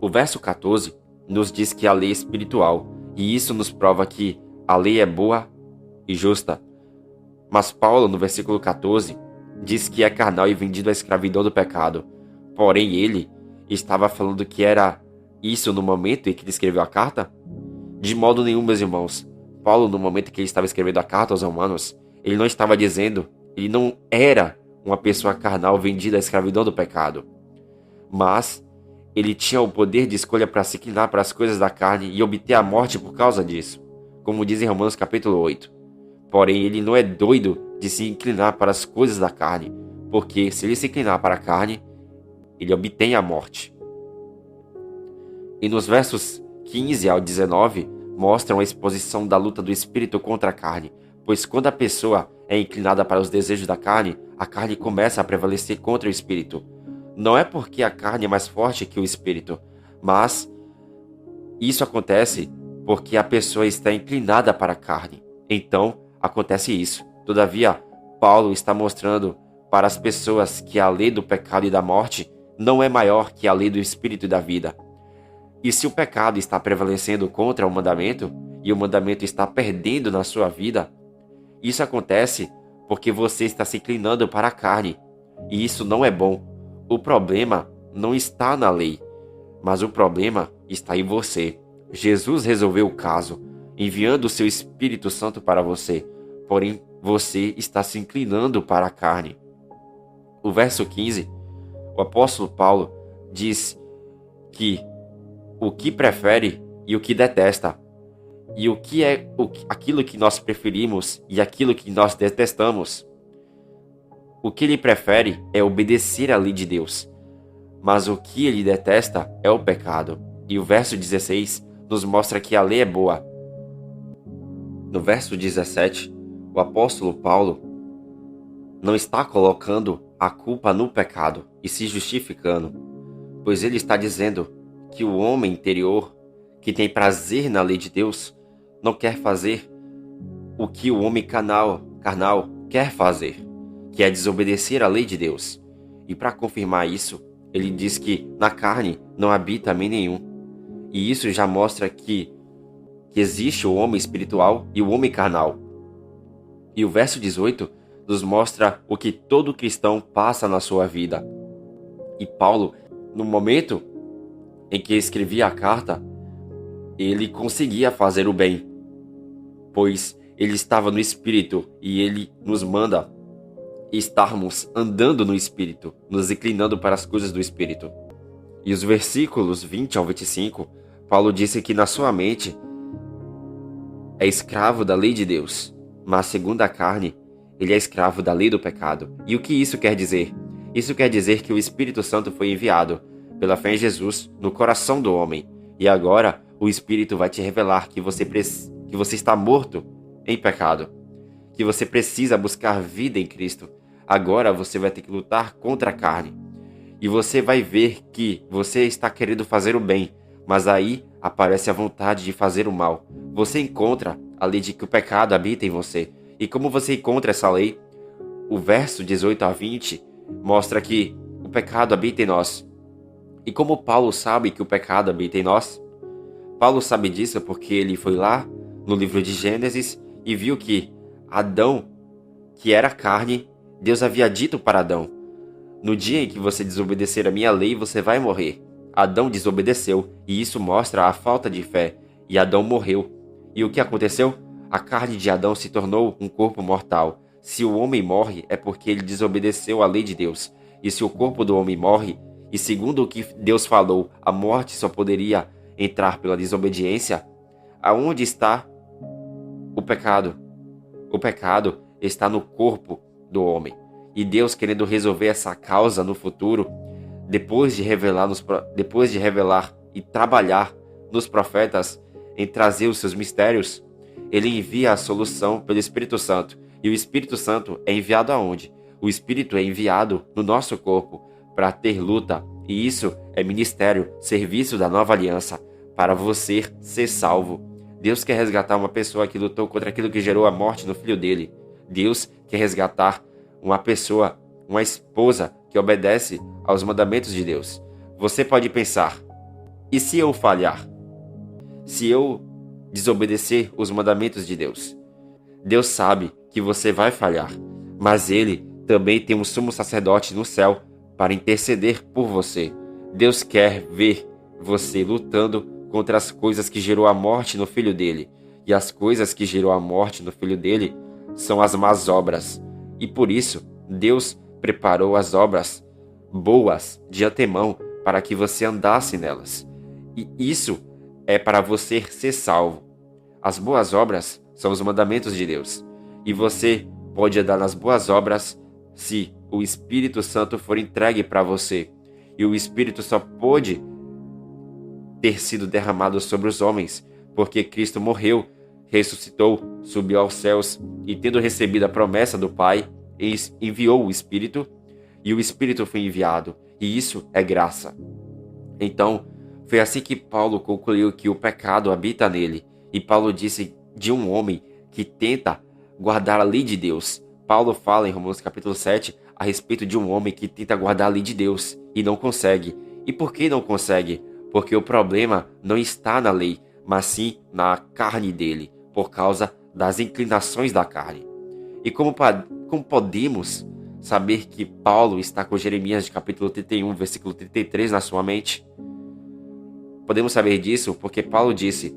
O verso 14 nos diz que a lei é espiritual, e isso nos prova que a lei é boa e justa. Mas Paulo, no versículo 14, diz que é carnal e vendido à escravidão do pecado. Porém, ele estava falando que era isso no momento em que ele escreveu a carta? De modo nenhum, meus irmãos. Paulo, no momento em que ele estava escrevendo a carta aos Romanos, ele não estava dizendo, ele não era uma pessoa carnal vendida à escravidão do pecado. Mas ele tinha o poder de escolha para se inclinar para as coisas da carne e obter a morte por causa disso, como diz em Romanos capítulo 8. Porém, ele não é doido de se inclinar para as coisas da carne, porque se ele se inclinar para a carne, ele obtém a morte. E nos versos 15 ao 19, mostram a exposição da luta do espírito contra a carne, pois quando a pessoa é inclinada para os desejos da carne, a carne começa a prevalecer contra o espírito. Não é porque a carne é mais forte que o espírito, mas isso acontece porque a pessoa está inclinada para a carne. Então, acontece isso. Todavia, Paulo está mostrando para as pessoas que a lei do pecado e da morte não é maior que a lei do espírito e da vida. E se o pecado está prevalecendo contra o mandamento, e o mandamento está perdendo na sua vida, isso acontece porque você está se inclinando para a carne. E isso não é bom. O problema não está na lei, mas o problema está em você. Jesus resolveu o caso, enviando o seu Espírito Santo para você. Porém, você está se inclinando para a carne. O verso 15, o apóstolo Paulo diz que o que prefere e o que detesta, e o que é aquilo que nós preferimos e aquilo que nós detestamos. O que ele prefere é obedecer à lei de Deus, mas o que ele detesta é o pecado. E o verso 16 nos mostra que a lei é boa. No verso 17, o apóstolo Paulo não está colocando a culpa no pecado e se justificando, pois ele está dizendo que o homem interior, que tem prazer na lei de Deus, não quer fazer o que o homem carnal quer fazer, que é desobedecer à lei de Deus. E para confirmar isso, ele diz que na carne não habita bem nenhum. E isso já mostra que existe o homem espiritual e o homem carnal. E o verso 18 nos mostra o que todo cristão passa na sua vida. E Paulo, no momento em que escrevia a carta, ele conseguia fazer o bem, pois ele estava no Espírito e ele nos manda estarmos andando no Espírito, nos inclinando para as coisas do Espírito. E os versículos 20 ao 25, Paulo disse que na sua mente é escravo da lei de Deus, mas segundo a carne, ele é escravo da lei do pecado. E o que isso quer dizer? Isso quer dizer que o Espírito Santo foi enviado pela fé em Jesus no coração do homem. E agora o Espírito vai te revelar que você está morto em pecado, que você precisa buscar vida em Cristo. Agora você vai ter que lutar contra a carne. E você vai ver que você está querendo fazer o bem, mas aí aparece a vontade de fazer o mal. Você encontra a lei de que o pecado habita em você. E como você encontra essa lei? O verso 18 a 20 mostra que o pecado habita em nós. E como Paulo sabe que o pecado habita em nós? Paulo sabe disso porque ele foi lá no livro de Gênesis e viu que Adão, que era carne, Deus havia dito para Adão: no dia em que você desobedecer a minha lei, você vai morrer. Adão desobedeceu, e isso mostra a falta de fé, e Adão morreu. E o que aconteceu? A carne de Adão se tornou um corpo mortal. Se o homem morre, é porque ele desobedeceu à lei de Deus. E se o corpo do homem morre, e segundo o que Deus falou, a morte só poderia entrar pela desobediência, aonde está o pecado? O pecado está no corpo do homem. E Deus, querendo resolver essa causa no futuro, depois de revelar e trabalhar nos profetas em trazer os seus mistérios, ele envia a solução pelo Espírito Santo. E o Espírito Santo é enviado aonde? O Espírito é enviado no nosso corpo para ter luta. E isso é ministério, serviço da nova aliança, para você ser salvo. Deus quer resgatar uma pessoa que lutou contra aquilo que gerou a morte no filho dele. Deus quer resgatar uma pessoa, uma esposa que obedece aos mandamentos de Deus. Você pode pensar: e se eu falhar? Se eu desobedecer os mandamentos de Deus? Deus sabe que você vai falhar, mas Ele também tem um sumo sacerdote no céu para interceder por você. Deus quer ver você lutando contra as coisas que gerou a morte no filho dele. E as coisas que gerou a morte no filho dele são as más obras. E por isso, Deus preparou as obras boas de antemão para que você andasse nelas. E isso é para você ser salvo. As boas obras são os mandamentos de Deus. E você pode andar nas boas obras se o Espírito Santo for entregue para você. E o Espírito só pode ter sido derramado sobre os homens, porque Cristo morreu, ressuscitou, subiu aos céus e, tendo recebido a promessa do Pai, enviou o Espírito, e o Espírito foi enviado, e isso é graça. Então, foi assim que Paulo concluiu que o pecado habita nele, e Paulo disse de um homem que tenta guardar a lei de Deus. Paulo fala em Romanos capítulo 7 a respeito de um homem que tenta guardar a lei de Deus e não consegue. E por que não consegue? Porque o problema não está na lei, mas sim na carne dele, por causa das inclinações da carne. E como podemos saber que Paulo está com Jeremias de capítulo 31, versículo 33 na sua mente? Podemos saber disso porque Paulo disse: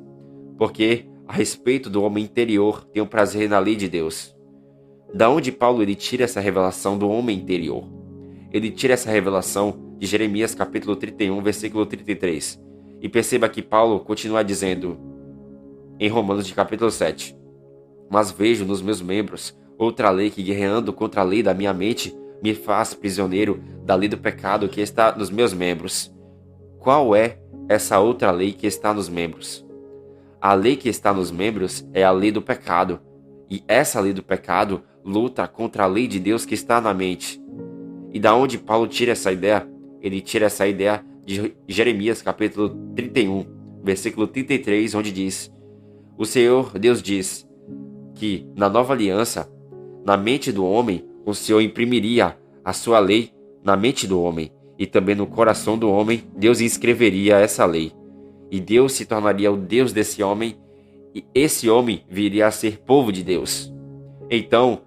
porque a respeito do homem interior tenho prazer na lei de Deus. Da onde Paulo ele tira essa revelação do homem interior? Ele tira essa revelação de Jeremias capítulo 31, versículo 33. E perceba que Paulo continua dizendo em Romanos de capítulo 7: mas vejo nos meus membros outra lei que, guerreando contra a lei da minha mente, me faz prisioneiro da lei do pecado que está nos meus membros. Qual é essa outra lei que está nos membros? A lei que está nos membros é a lei do pecado. E essa lei do pecado luta contra a lei de Deus que está na mente. E da onde Paulo tira essa ideia? Ele tira essa ideia de Jeremias capítulo 31, versículo 33, onde diz: o Senhor Deus diz que na nova aliança, na mente do homem, o Senhor imprimiria a sua lei na mente do homem, e também no coração do homem Deus inscreveria essa lei. E Deus se tornaria o Deus desse homem, e esse homem viria a ser povo de Deus. Então,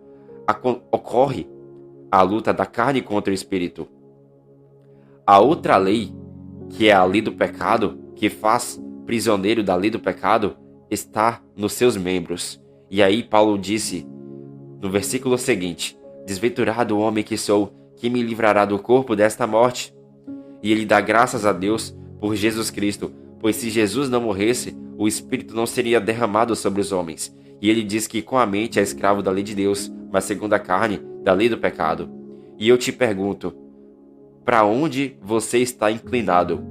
ocorre a luta da carne contra o espírito. A outra lei, que é a lei do pecado, que faz prisioneiro da lei do pecado, está nos seus membros. E aí Paulo disse no versículo seguinte: desventurado o homem que sou, que me livrará do corpo desta morte? E ele dá graças a Deus por Jesus Cristo, pois se Jesus não morresse, o Espírito não seria derramado sobre os homens. E ele diz que com a mente é escravo da lei de Deus, mas segundo a carne, da lei do pecado. E eu te pergunto, para onde você está inclinado?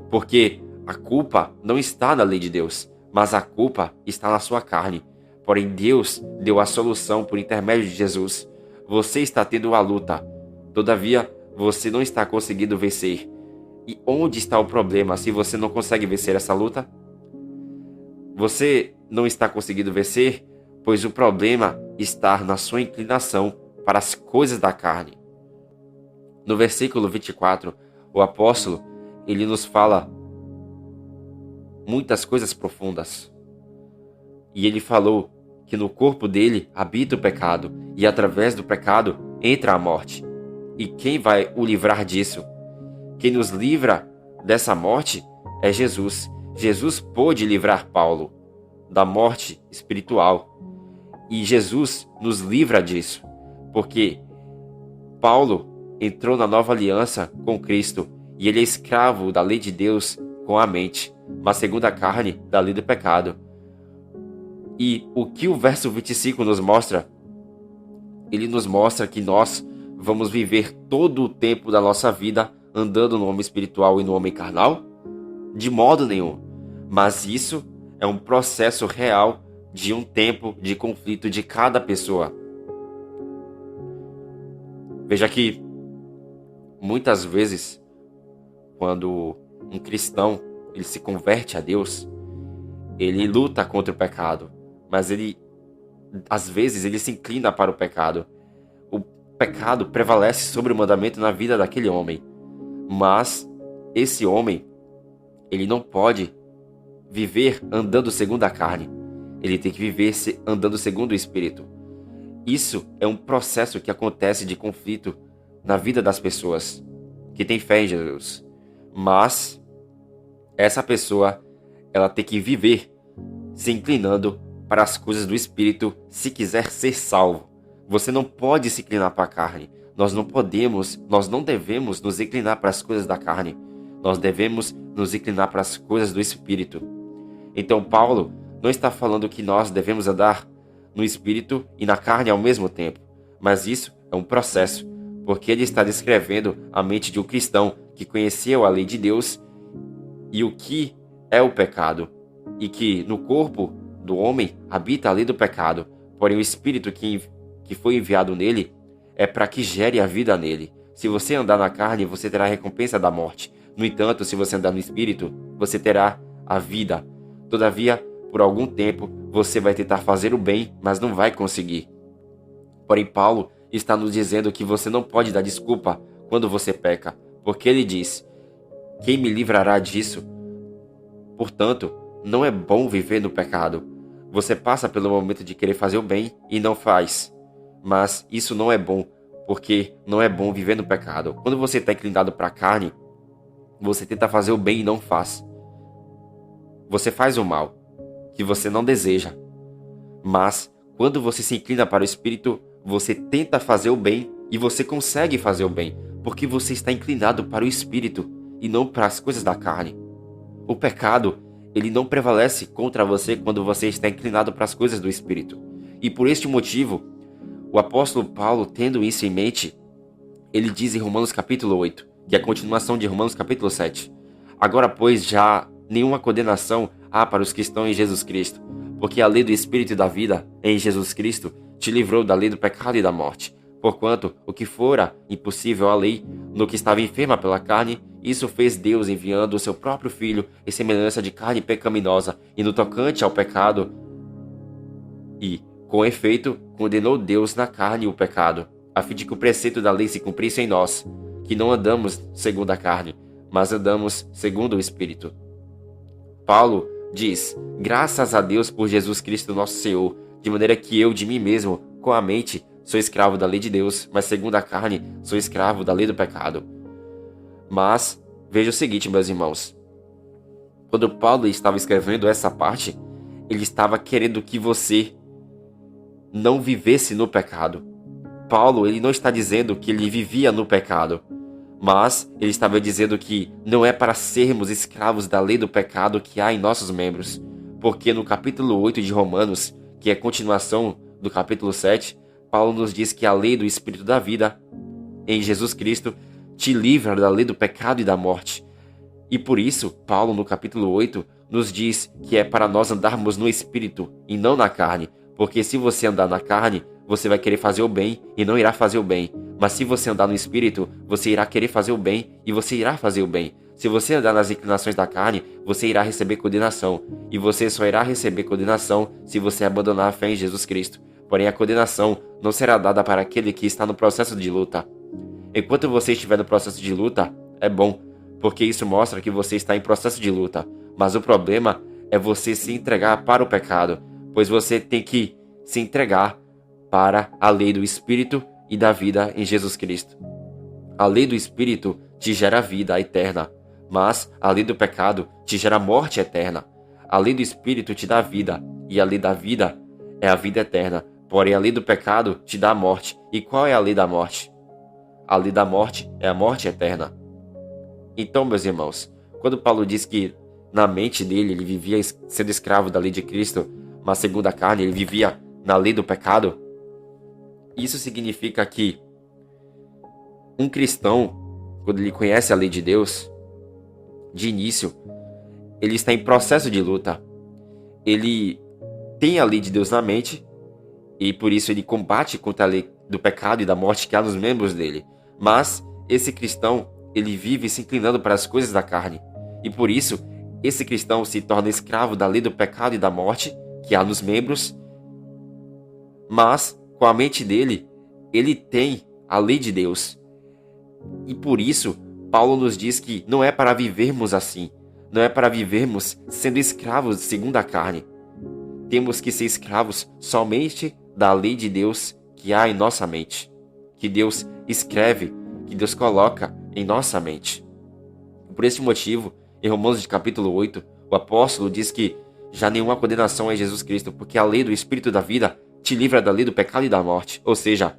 Porque a culpa não está na lei de Deus, mas a culpa está na sua carne. Porém, Deus deu a solução por intermédio de Jesus. você está tendo uma luta. Todavia, você não está conseguindo vencer. E onde está o problema se você não consegue vencer essa luta? Você não está conseguindo vencer, pois o problema está na sua inclinação para as coisas da carne. No versículo 24, o apóstolo, ele nos fala muitas coisas profundas. E ele falou que no corpo dele habita o pecado, e através do pecado entra a morte. E quem vai o livrar disso? Quem nos livra dessa morte é Jesus. Jesus pôde livrar Paulo da morte espiritual. E Jesus nos livra disso, porque Paulo entrou na nova aliança com Cristo e ele é escravo da lei de Deus com a mente, mas segundo a carne, da lei do pecado. E o que o verso 25 nos mostra? Ele nos mostra que nós vamos viver todo o tempo da nossa vida andando no homem espiritual e no homem carnal? De modo nenhum. Mas isso é um processo real de um tempo de conflito de cada pessoa. Veja que muitas vezes, quando um cristão ele se converte a Deus, ele luta contra o pecado, mas às vezes ele se inclina para o pecado. O pecado prevalece sobre o mandamento na vida daquele homem, mas esse homem ele não pode viver andando segundo a carne. Ele tem que viver andando segundo o Espírito. Isso é um processo que acontece de conflito na vida das pessoas que têm fé em Jesus. Mas essa pessoa, ela tem que viver se inclinando para as coisas do Espírito se quiser ser salvo. Você não pode se inclinar para a carne. Nós não devemos nos inclinar para as coisas da carne. Nós devemos nos inclinar para as coisas do Espírito. Então Paulo não está falando que nós devemos andar no Espírito e na carne ao mesmo tempo, mas isso é um processo, porque ele está descrevendo a mente de um cristão que conheceu a lei de Deus e o que é o pecado, e que no corpo do homem habita a lei do pecado, porém o Espírito que foi enviado nele é para que gere a vida nele. Se você andar na carne, você terá a recompensa da morte. No entanto, se você andar no Espírito, você terá a vida. Todavia, por algum tempo, você vai tentar fazer o bem, mas não vai conseguir. Porém, Paulo está nos dizendo que você não pode dar desculpa quando você peca, porque ele diz: quem me livrará disso? Portanto, não é bom viver no pecado. Você passa pelo momento de querer fazer o bem e não faz. Mas isso não é bom, porque não é bom viver no pecado. Quando você está inclinado para a carne, você tenta fazer o bem e não faz. Você faz o mal, que você não deseja. Mas, quando você se inclina para o Espírito, você tenta fazer o bem e você consegue fazer o bem, porque você está inclinado para o Espírito e não para as coisas da carne. O pecado, ele não prevalece contra você quando você está inclinado para as coisas do Espírito. E por este motivo, o apóstolo Paulo, tendo isso em mente, ele diz em Romanos capítulo 8, que é a continuação de Romanos capítulo 7. Agora, pois, já nenhuma condenação há para os que estão em Jesus Cristo, porque a lei do Espírito e da vida em Jesus Cristo te livrou da lei do pecado e da morte. Porquanto o que fora impossível à lei, no que estava enferma pela carne, isso fez Deus enviando o seu próprio Filho em semelhança de carne pecaminosa, e no tocante ao pecado, e, com efeito, condenou Deus na carne o pecado, a fim de que o preceito da lei se cumprisse em nós, que não andamos segundo a carne, mas andamos segundo o Espírito. Paulo diz: graças a Deus por Jesus Cristo nosso Senhor, de maneira que eu de mim mesmo, com a mente, sou escravo da lei de Deus, mas segundo a carne, sou escravo da lei do pecado. Mas, veja o seguinte, meus irmãos. Quando Paulo estava escrevendo essa parte, ele estava querendo que você não vivesse no pecado. Paulo, ele não está dizendo que ele vivia no pecado, mas ele estava dizendo que não é para sermos escravos da lei do pecado que há em nossos membros, porque no capítulo 8 de Romanos, que é a continuação do capítulo 7, Paulo nos diz que a lei do Espírito da vida em Jesus Cristo te livra da lei do pecado e da morte. E por isso, Paulo no capítulo 8 nos diz que é para nós andarmos no Espírito e não na carne, porque se você andar na carne, você vai querer fazer o bem e não irá fazer o bem. Mas se você andar no Espírito, você irá querer fazer o bem e você irá fazer o bem. Se você andar nas inclinações da carne, você irá receber condenação. E você só irá receber condenação se você abandonar a fé em Jesus Cristo. Porém, a condenação não será dada para aquele que está no processo de luta. Enquanto você estiver no processo de luta, é bom, porque isso mostra que você está em processo de luta. Mas o problema é você se entregar para o pecado, pois você tem que se entregar para a lei do Espírito e da vida em Jesus Cristo. A lei do Espírito te gera vida eterna, mas a lei do pecado te gera morte eterna. A lei do Espírito te dá vida, e a lei da vida é a vida eterna. Porém, a lei do pecado te dá a morte. E qual é a lei da morte? A lei da morte é a morte eterna. Então, meus irmãos, quando Paulo diz que na mente dele ele vivia sendo escravo da lei de Cristo, mas segundo a carne ele vivia na lei do pecado, isso significa que um cristão, quando ele conhece a lei de Deus, de início, ele está em processo de luta. Ele tem a lei de Deus na mente e por isso ele combate contra a lei do pecado e da morte que há nos membros dele. Mas esse cristão, ele vive se inclinando para as coisas da carne. E por isso, esse cristão se torna escravo da lei do pecado e da morte que há nos membros. Mas, com a mente dele, ele tem a lei de Deus. E por isso, Paulo nos diz que não é para vivermos assim. Não é para vivermos sendo escravos segundo a carne. Temos que ser escravos somente da lei de Deus que há em nossa mente. Que Deus escreve, que Deus coloca em nossa mente. Por esse motivo, em Romanos capítulo 8, o apóstolo diz que já nenhuma condenação é em Jesus Cristo, porque a lei do Espírito da vida te livra da lei do pecado e da morte. Ou seja,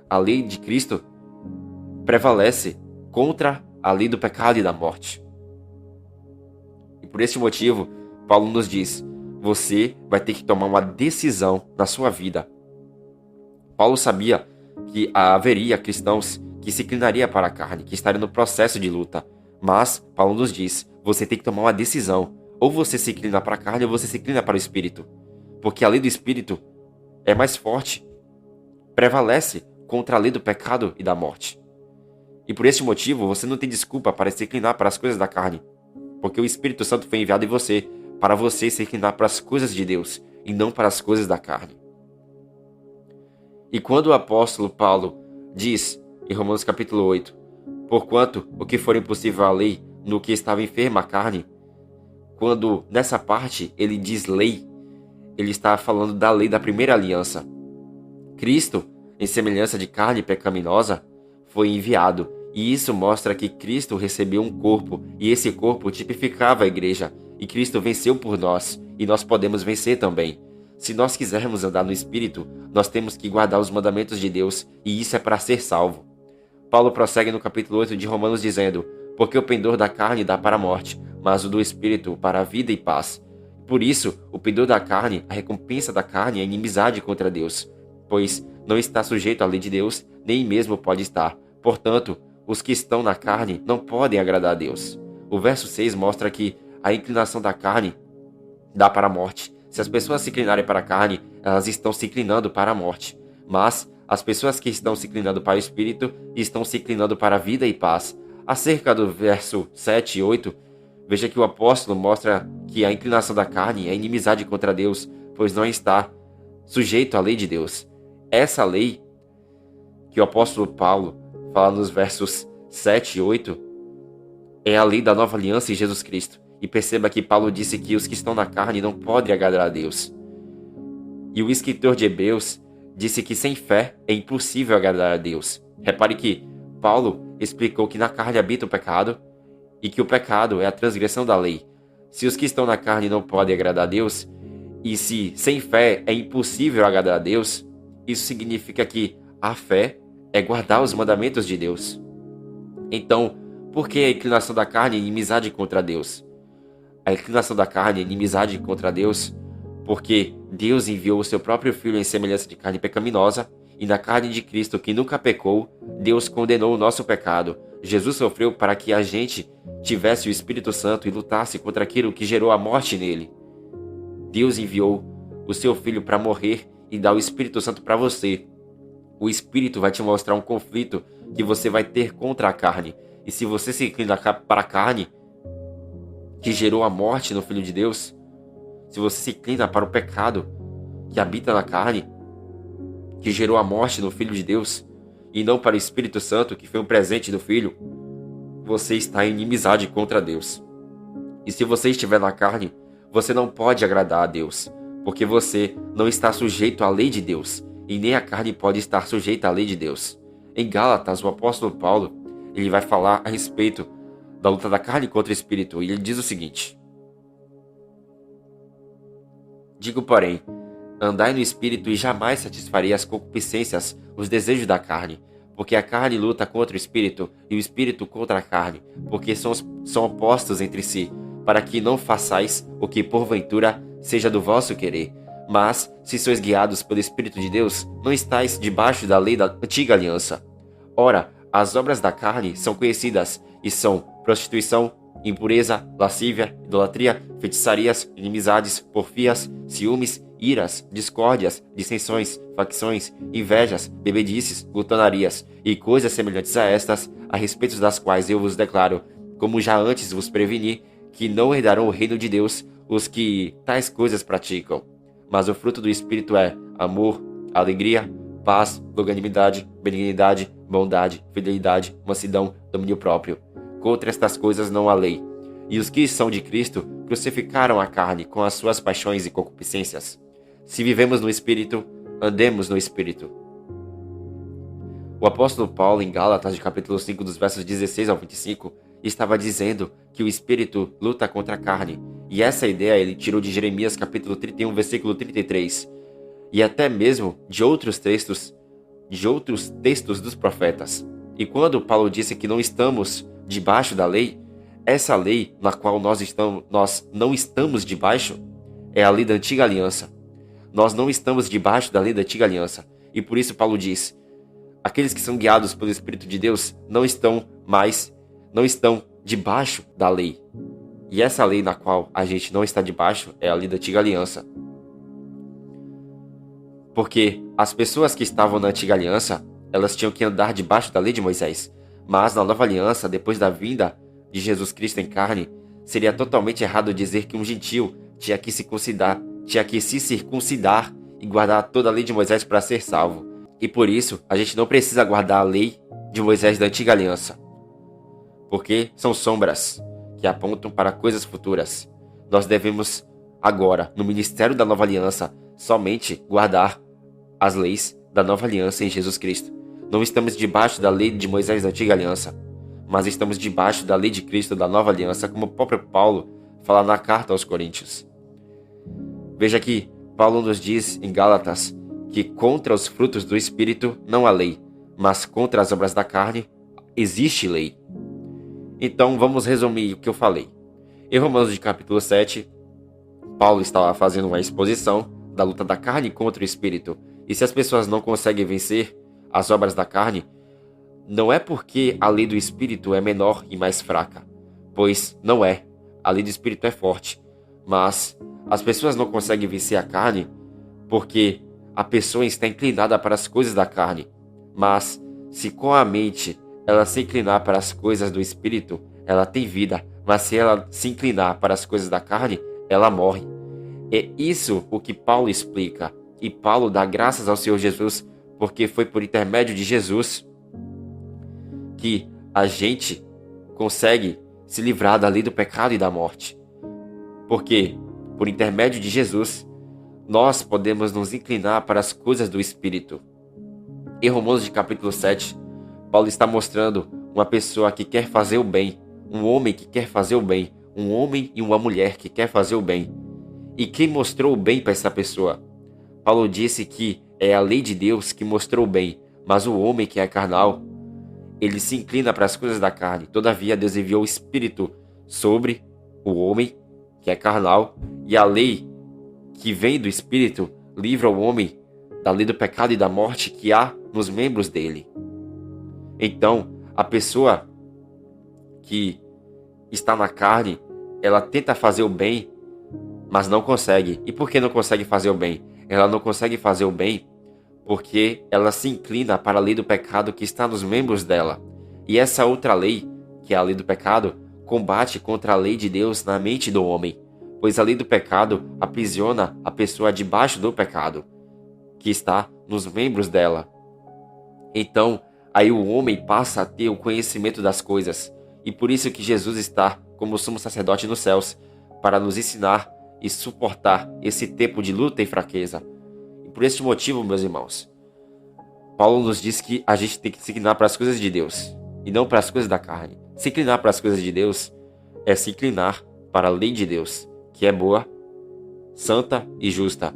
a lei de Cristo prevalece contra a lei do pecado e da morte. E por esse motivo, Paulo nos diz, você vai ter que tomar uma decisão na sua vida. Paulo sabia que haveria cristãos que se inclinariam para a carne, que estariam no processo de luta. Mas Paulo nos diz, você tem que tomar uma decisão. Ou você se inclina para a carne ou você se inclina para o Espírito. Porque a lei do Espírito é mais forte, prevalece contra a lei do pecado e da morte. E por esse motivo, você não tem desculpa para se inclinar para as coisas da carne. Porque o Espírito Santo foi enviado em você para você se inclinar para as coisas de Deus e não para as coisas da carne. E quando o apóstolo Paulo diz em Romanos capítulo 8, porquanto o que for impossível à lei, no que estava enferma a carne, quando nessa parte ele diz lei, ele está falando da lei da primeira aliança. Cristo, em semelhança de carne pecaminosa, foi enviado, e isso mostra que Cristo recebeu um corpo, e esse corpo tipificava a igreja, e Cristo venceu por nós, e nós podemos vencer também. Se nós quisermos andar no Espírito, nós temos que guardar os mandamentos de Deus, e isso é para ser salvo. Paulo prossegue no capítulo 8 de Romanos dizendo, porque o pendor da carne dá para a morte, mas o do Espírito para a vida e paz. Por isso, o pendor da carne, a recompensa da carne é inimizade contra Deus, pois não está sujeito à lei de Deus, nem mesmo pode estar. Portanto, os que estão na carne não podem agradar a Deus. O verso 6 mostra que a inclinação da carne dá para a morte. Se as pessoas se inclinarem para a carne, elas estão se inclinando para a morte. Mas as pessoas que estão se inclinando para o Espírito estão se inclinando para a vida e paz. Acerca do verso 7 e 8, veja que o apóstolo mostra que a inclinação da carne é inimizade contra Deus, pois não está sujeito à lei de Deus. Essa lei que o apóstolo Paulo fala nos versos 7 e 8 é a lei da nova aliança em Jesus Cristo. E perceba que Paulo disse que os que estão na carne não podem agradar a Deus. E o escritor de Hebreus disse que sem fé é impossível agradar a Deus. Repare que Paulo explicou que na carne habita o pecado e que o pecado é a transgressão da lei. Se os que estão na carne não podem agradar a Deus, e se sem fé é impossível agradar a Deus, isso significa que a fé é guardar os mandamentos de Deus. Então, por que a inclinação da carne é inimizade contra Deus? A inclinação da carne é inimizade contra Deus porque Deus enviou o seu próprio Filho em semelhança de carne pecaminosa, e na carne de Cristo, que nunca pecou, Deus condenou o nosso pecado. Jesus sofreu para que a gente tivesse o Espírito Santo e lutasse contra aquilo que gerou a morte nele. Deus enviou o seu Filho para morrer e dar o Espírito Santo para você. O Espírito vai te mostrar um conflito que você vai ter contra a carne. E se você se inclina para a carne, que gerou a morte no Filho de Deus, se você se inclina para o pecado que habita na carne, que gerou a morte no Filho de Deus, e não para o Espírito Santo, que foi um presente do Filho, você está em inimizade contra Deus. E se você estiver na carne, você não pode agradar a Deus, porque você não está sujeito à lei de Deus, e nem a carne pode estar sujeita à lei de Deus. Em Gálatas, o apóstolo Paulo, ele vai falar a respeito da luta da carne contra o Espírito, e ele diz o seguinte: digo, porém, andai no Espírito e jamais satisfarei as concupiscências, os desejos da carne, porque a carne luta contra o Espírito e o Espírito contra a carne, porque são opostos entre si, para que não façais o que porventura seja do vosso querer. Mas, se sois guiados pelo Espírito de Deus, não estáis debaixo da lei da antiga aliança. Ora, as obras da carne são conhecidas, e são prostituição, impureza, lascívia, idolatria, feitiçarias, inimizades, porfias, ciúmes, iras, discórdias, dissensões, facções, invejas, bebedices, glutonarias, e coisas semelhantes a estas, a respeito das quais eu vos declaro, como já antes vos preveni, que não herdarão o reino de Deus os que tais coisas praticam. Mas o fruto do Espírito é amor, alegria, paz, longanimidade, benignidade, bondade, fidelidade, mansidão, domínio próprio. Contra estas coisas não há lei. E os que são de Cristo crucificaram a carne com as suas paixões e concupiscências. Se vivemos no Espírito, andemos no Espírito. O apóstolo Paulo, em Gálatas, de capítulo 5, dos versos 16 ao 25, estava dizendo que o Espírito luta contra a carne. E essa ideia ele tirou de Jeremias, capítulo 31, versículo 33. E até mesmo de outros textos dos profetas. E quando Paulo disse que não estamos debaixo da lei, essa lei na qual nós não estamos debaixo é a lei da antiga aliança. Nós não estamos debaixo da lei da antiga aliança. E por isso Paulo diz: aqueles que são guiados pelo Espírito de Deus não estão debaixo da lei. E essa lei na qual a gente não está debaixo é a lei da antiga aliança. Porque as pessoas que estavam na antiga aliança, elas tinham que andar debaixo da lei de Moisés. Mas na nova aliança, depois da vinda de Jesus Cristo em carne, seria totalmente errado dizer que um gentil tinha que se circuncidar e guardar toda a lei de Moisés para ser salvo. E por isso, a gente não precisa guardar a lei de Moisés da antiga aliança, porque são sombras que apontam para coisas futuras. Nós devemos agora, no ministério da nova aliança, somente guardar as leis da nova aliança em Jesus Cristo. Não estamos debaixo da lei de Moisés da antiga aliança, mas estamos debaixo da lei de Cristo da nova aliança, como o próprio Paulo fala na carta aos Coríntios. Veja que Paulo nos diz em Gálatas que contra os frutos do Espírito não há lei, mas contra as obras da carne existe lei. Então vamos resumir o que eu falei. Em Romanos de capítulo 7, Paulo estava fazendo uma exposição da luta da carne contra o Espírito. E se as pessoas não conseguem vencer as obras da carne, não é porque a lei do Espírito é menor e mais fraca, pois não é. A lei do Espírito é forte, mas as pessoas não conseguem vencer a carne porque a pessoa está inclinada para as coisas da carne. Mas se com a mente ela se inclinar para as coisas do Espírito, ela tem vida, mas se ela se inclinar para as coisas da carne, ela morre. É isso o que Paulo explica. E Paulo dá graças ao Senhor Jesus, porque foi por intermédio de Jesus que a gente consegue se livrar da lei do pecado e da morte. Porque, por intermédio de Jesus, nós podemos nos inclinar para as coisas do Espírito. Em Romanos de capítulo 7, Paulo está mostrando uma pessoa que quer fazer o bem, um homem que quer fazer o bem, um homem e uma mulher que quer fazer o bem. E quem mostrou o bem para essa pessoa? Paulo disse que é a lei de Deus que mostrou o bem, mas o homem que é carnal, ele se inclina para as coisas da carne. Todavia, Deus enviou o Espírito sobre o homem que é carnal, e a lei que vem do Espírito livra o homem da lei do pecado e da morte que há nos membros dele. Então, a pessoa que está na carne, ela tenta fazer o bem, mas não consegue. E por que não consegue fazer o bem? Ela não consegue fazer o bem porque ela se inclina para a lei do pecado que está nos membros dela. E essa outra lei, que é a lei do pecado, combate contra a lei de Deus na mente do homem, pois a lei do pecado aprisiona a pessoa debaixo do pecado, que está nos membros dela. Então, aí o homem passa a ter o conhecimento das coisas, e por isso que Jesus está como sumo sacerdote nos céus, para nos ensinar e suportar esse tempo de luta e fraqueza. E por este motivo, meus irmãos, Paulo nos diz que a gente tem que se inclinar para as coisas de Deus e não para as coisas da carne. Se inclinar para as coisas de Deus é se inclinar para a lei de Deus, que é boa, santa e justa.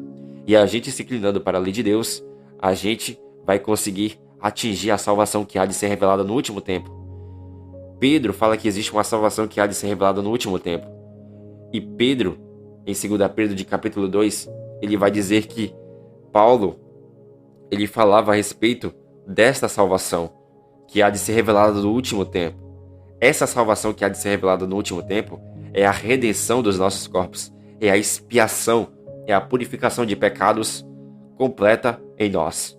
E a gente se inclinando para a lei de Deus, a gente vai conseguir atingir a salvação que há de ser revelada no último tempo. Pedro fala que existe uma salvação que há de ser revelada no último tempo. E Pedro, em 2 Pedro de capítulo 2, ele vai dizer que Paulo, ele falava a respeito desta salvação que há de ser revelada no último tempo. Essa salvação que há de ser revelada no último tempo é a redenção dos nossos corpos, é a expiação, é a purificação de pecados completa em nós.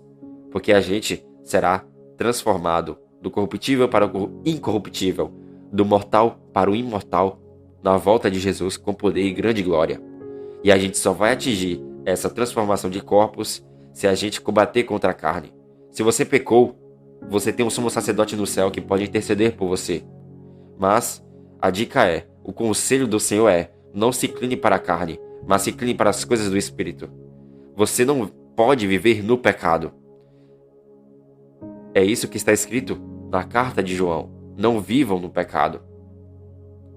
Porque a gente será transformado do corruptível para o incorruptível, do mortal para o imortal, na volta de Jesus com poder e grande glória. E a gente só vai atingir essa transformação de corpos se a gente combater contra a carne. Se você pecou, você tem um sumo sacerdote no céu que pode interceder por você. Mas a dica é, o conselho do Senhor é, não se incline para a carne, mas se incline para as coisas do Espírito. Você não pode viver no pecado. É isso que está escrito na carta de João. Não vivam no pecado.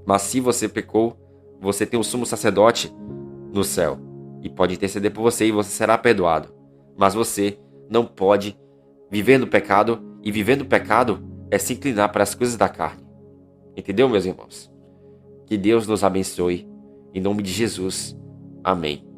Mas se você pecou, você tem um sumo sacerdote no céu e pode interceder por você e você será perdoado. Mas você não pode viver no pecado, e viver no pecado é se inclinar para as coisas da carne. Entendeu, meus irmãos? Que Deus nos abençoe. Em nome de Jesus. Amém.